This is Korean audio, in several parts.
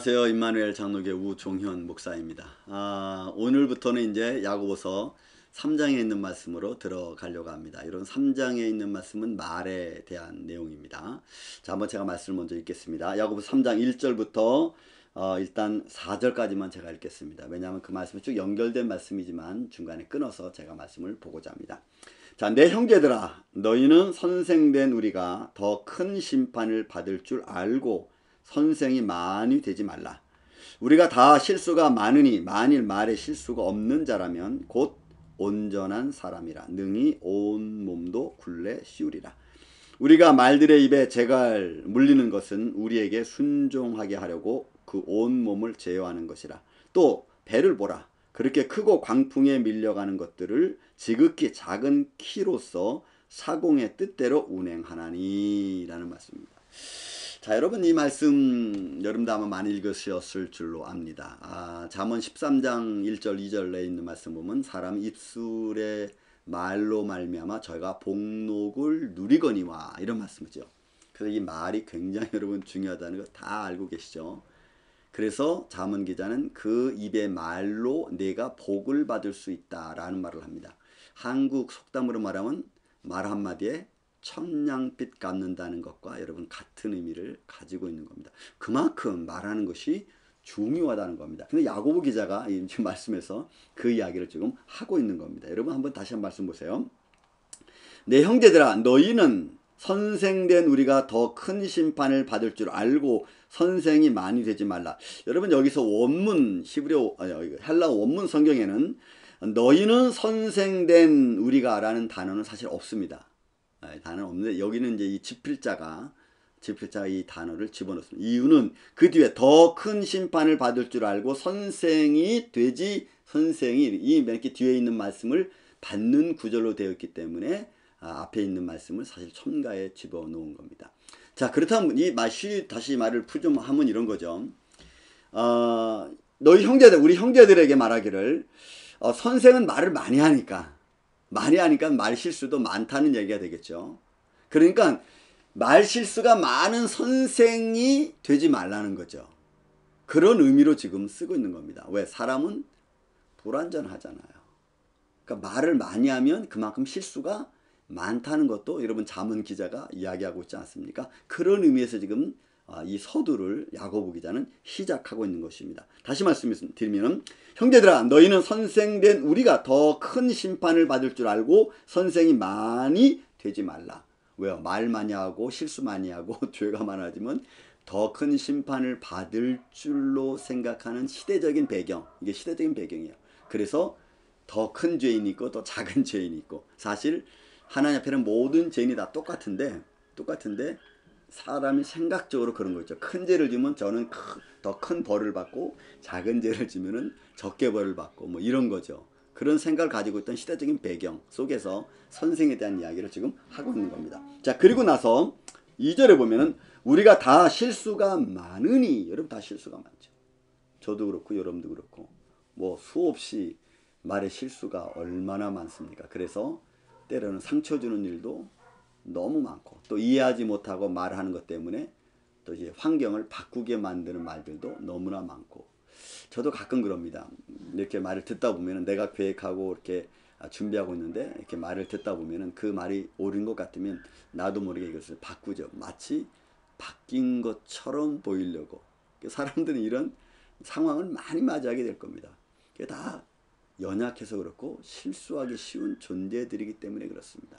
안녕하세요. 임마누엘 장로교 우종현 목사입니다. 오늘부터는 이제 야고보서 3장에 있는 말씀으로 들어가려고 합니다. 이런 3장에 있는 말씀은 말에 대한 내용입니다. 자, 한번 제가 말씀을 먼저 읽겠습니다. 야고보서 3장 1절부터 일단 4절까지만 제가 읽겠습니다. 왜냐하면 그 말씀이 쭉 연결된 말씀이지만 중간에 끊어서 제가 말씀을 보고자 합니다. 자, 내 형제들아, 너희는 선생된 우리가 더 큰 심판을 받을 줄 알고 선생이 많이 되지 말라. 우리가 다 실수가 많으니 만일 말에 실수가 없는 자라면 곧 온전한 사람이라 능히 온 몸도 굴레 씌우리라. 우리가 말들의 입에 재갈 물리는 것은 우리에게 순종하게 하려고 그 온 몸을 제어하는 것이라. 또 배를 보라. 그렇게 크고 광풍에 밀려가는 것들을 지극히 작은 키로서 사공의 뜻대로 운행하나니 라는 말씀입니다. 자, 여러분, 이 말씀 여러분도 아마 많이 읽으셨을 줄로 압니다. 잠언 13장 1절 2절 내에 있는 말씀 보면 사람 입술의 말로 말미암아 저희가 복록을 누리거니와 이런 말씀이죠. 그래서 이 말이 굉장히 여러분 중요하다는 거 다 알고 계시죠. 그래서 잠언 기자는 그 입의 말로 내가 복을 받을 수 있다라는 말을 합니다. 한국 속담으로 말하면 말 한마디에 천냥빚 갚는다는 것과 여러분 같은 의미를 가지고 있는 겁니다. 그만큼 말하는 것이 중요하다는 겁니다. 근데 야고보 기자가 지금 말씀에서 그 이야기를 지금 하고 있는 겁니다. 여러분 한번 다시 한 말씀 보세요. 내 형제들아, 너희는 선생된 우리가 더 큰 심판을 받을 줄 알고 선생이 많이 되지 말라. 여러분 여기서 원문 헬라어 원문 성경에는 너희는 선생된 우리가 라는 단어는 사실 없습니다. 단어는 없는데 여기는 이제 이 집필자가 이 단어를 집어넣습니다. 이유는 그 뒤에 더 큰 심판을 받을 줄 알고 선생이 이렇게 뒤에 있는 말씀을 받는 구절로 되어 있기 때문에 앞에 있는 말씀을 사실 첨가에 집어넣은 겁니다. 자, 그렇다면 다시 말을 풀좀하면 이런 거죠. 너희 형제들, 우리 형제들에게 말하기를 선생은 말을 많이 하니까 말 실수도 많다는 얘기가 되겠죠. 그러니까 말 실수가 많은 선생이 되지 말라는 거죠. 그런 의미로 지금 쓰고 있는 겁니다. 왜? 사람은 불완전하잖아요. 그러니까 말을 많이 하면 그만큼 실수가 많다는 것도 여러분 잠언 기자가 이야기하고 있지 않습니까? 그런 의미에서 지금 이 서두를 야고보 기자는 시작하고 있는 것입니다. 다시 말씀드리면 형제들아, 너희는 선생된 우리가 더 큰 심판을 받을 줄 알고 선생이 많이 되지 말라. 왜요? 말 많이 하고 실수 많이 하고 죄가 많아지면 더 큰 심판을 받을 줄로 생각하는 시대적인 배경, 이게 시대적인 배경이에요. 그래서 더 큰 죄인이 있고 더 작은 죄인이 있고, 사실 하나님 앞에는 모든 죄인이 다 똑같은데 사람이 생각적으로 그런 거 있죠. 큰 죄를 지면 저는 더 큰 벌을 받고 작은 죄를 지면은 적게 벌을 받고 뭐 이런 거죠. 그런 생각을 가지고 있던 시대적인 배경 속에서 선생에 대한 이야기를 지금 하고 있는 겁니다. 자, 그리고 나서 2절에 보면은 우리가 다 실수가 많으니, 여러분 다 실수가 많죠. 저도 그렇고 여러분도 그렇고 뭐 수없이 말의 실수가 얼마나 많습니까? 그래서 때로는 상처 주는 일도 너무 많고 또 이해하지 못하고 말하는 것 때문에 또 이제 환경을 바꾸게 만드는 말들도 너무나 많고, 저도 가끔 그럽니다. 이렇게 말을 듣다 보면은 내가 계획하고 이렇게 준비하고 있는데 이렇게 말을 듣다 보면은 그 말이 옳은 것 같으면 나도 모르게 이것을 바꾸죠. 마치 바뀐 것처럼 보이려고. 사람들은 이런 상황을 많이 맞이하게 될 겁니다. 그게 다 연약해서 그렇고 실수하기 쉬운 존재들이기 때문에 그렇습니다.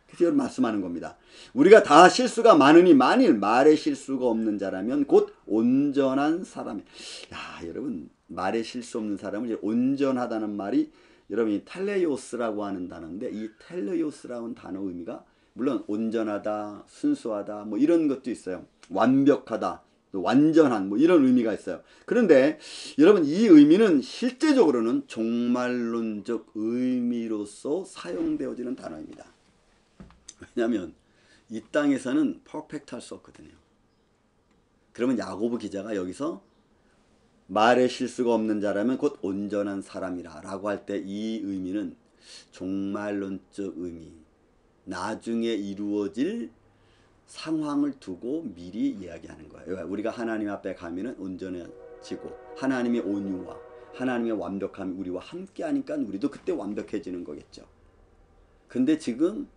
그래서 여러분 말씀하는 겁니다. 우리가 다 실수가 많으니 만일 말에 실수가 없는 자라면 곧 온전한 사람이. 야, 여러분 말에 실수 없는 사람은 온전하다는 말이 여러분이 텔레오스라고 하는 단어인데, 이 텔레오스라는 단어 의미가 물론 온전하다, 순수하다 뭐 이런 것도 있어요. 완벽하다, 완전한 뭐 이런 의미가 있어요. 그런데 여러분 이 의미는 실제적으로는 종말론적 의미로서 사용되어지는 단어입니다. 왜냐하면 이 땅에서는 퍼펙트 할 수 없거든요. 그러면 야고보 기자가 여기서 말에 실수가 없는 자라면 곧 온전한 사람이라 라고 할 때 이 의미는 종말론적 의미, 나중에 이루어질 상황을 두고 미리 이야기하는 거예요. 우리가 하나님 앞에 가면은 온전해지고 하나님의 온유와 하나님의 완벽함이 우리와 함께 하니까 우리도 그때 완벽해지는 거겠죠. 근데 지금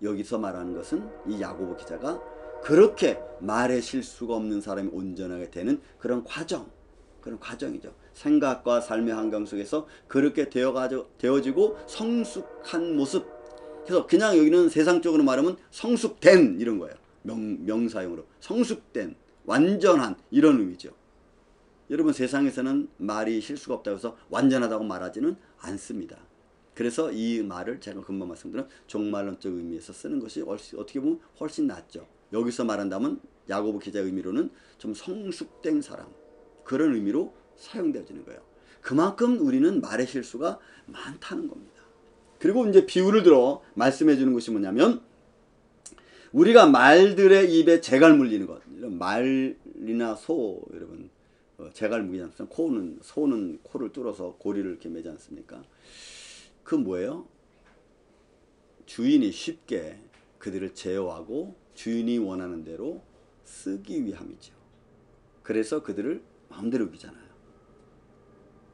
여기서 말하는 것은 이 야고보 기자가 그렇게 말에 실수가 없는 사람이 온전하게 되는 그런 과정이죠. 생각과 삶의 환경 속에서 그렇게 되어지고 성숙한 모습. 그래서 그냥 여기는 세상적으로 말하면 성숙된 이런 거예요. 명사용으로 성숙된, 완전한 이런 의미죠. 여러분 세상에서는 말이 실수가 없다고 해서 완전하다고 말하지는 않습니다. 그래서 이 말을 제가 금방 말씀드린 종말론적 의미에서 쓰는 것이 어떻게 보면 훨씬 낫죠. 여기서 말한다면 야고보 기자의 의미로는 좀 성숙된 사람 그런 의미로 사용되어지는 거예요. 그만큼 우리는 말의 실수가 많다는 겁니다. 그리고 이제 비유를 들어 말씀해 주는 것이 뭐냐면 우리가 말들의 입에 재갈 물리는 것. 이런 말이나 소 여러분 재갈 물리지 않습니까? 소는 코를 뚫어서 고리를 이렇게 매지 않습니까? 그 뭐예요? 주인이 쉽게 그들을 제어하고 주인이 원하는 대로 쓰기 위함이죠. 그래서 그들을 마음대로 이기잖아요.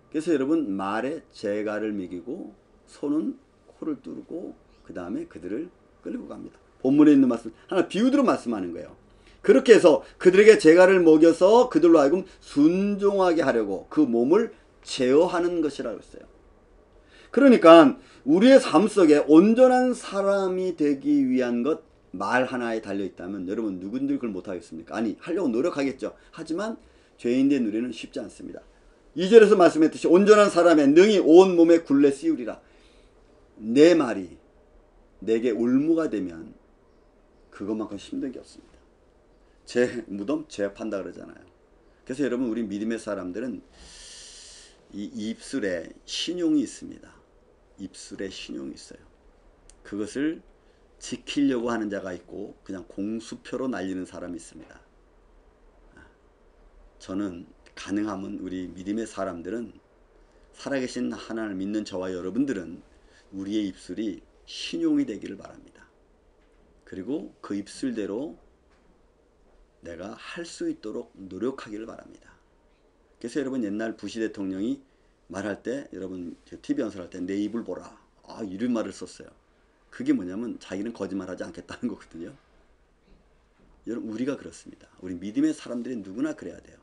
그래서 여러분 말에 재갈을 매기고 소는 코를 뚫고 그 다음에 그들을 끌고 갑니다. 본문에 있는 말씀 하나 비유대로 말씀하는 거예요. 그렇게 해서 그들에게 재갈을 먹여서 그들로 하여금 순종하게 하려고 그 몸을 제어하는 것이라고 했어요. 그러니까 우리의 삶 속에 온전한 사람이 되기 위한 것 말 하나에 달려있다면 여러분 누군들 그걸 못하겠습니까? 아니 하려고 노력하겠죠. 하지만 죄인된 우리는 쉽지 않습니다. 2절에서 말씀했듯이 온전한 사람의 능히 온 몸에 굴레 씌우리라. 내 말이 내게 올무가 되면 그것만큼 힘든 게 없습니다. 제 무덤 제 판다 그러잖아요. 그래서 여러분 우리 믿음의 사람들은 이 입술에 신용이 있습니다. 입술에 신용이 있어요. 그것을 지키려고 하는 자가 있고 그냥 공수표로 날리는 사람이 있습니다. 저는 가능하면 우리 믿음의 사람들은 살아계신 하나님을 믿는 저와 여러분들은 우리의 입술이 신용이 되기를 바랍니다. 그리고 그 입술대로 내가 할 수 있도록 노력하기를 바랍니다. 그래서 여러분 옛날 부시 대통령이 말할 때 여러분 TV 연설할 때 내 입을 보라 이런 말을 썼어요. 그게 뭐냐면 자기는 거짓말하지 않겠다는 거거든요. 여러분 우리가 그렇습니다. 우리 믿음의 사람들이 누구나 그래야 돼요.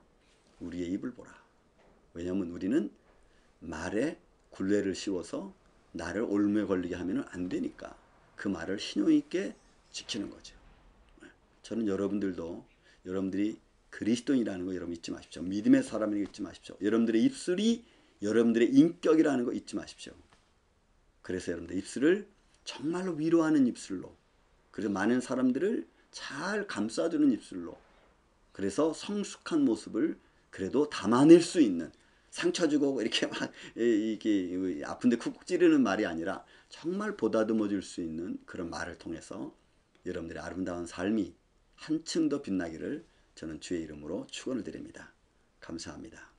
우리의 입을 보라. 왜냐하면 우리는 말에 굴레를 씌워서 나를 올무에 걸리게 하면 안 되니까 그 말을 신용 있게 지키는 거죠. 저는 여러분들도 여러분들이 그리스도인이라는 거 여러분 잊지 마십시오. 믿음의 사람이라는 거 잊지 마십시오. 여러분들의 입술이 여러분들의 인격이라는 거 잊지 마십시오. 그래서 여러분들 입술을 정말로 위로하는 입술로, 그래서 많은 사람들을 잘 감싸주는 입술로, 그래서 성숙한 모습을 그래도 담아낼 수 있는, 상처 주고 이렇게 막 이게 아픈데 쿡쿡 찌르는 말이 아니라 정말 보다듬어 줄 수 있는 그런 말을 통해서 여러분들의 아름다운 삶이 한층 더 빛나기를 저는 주의 이름으로 축원을 드립니다. 감사합니다.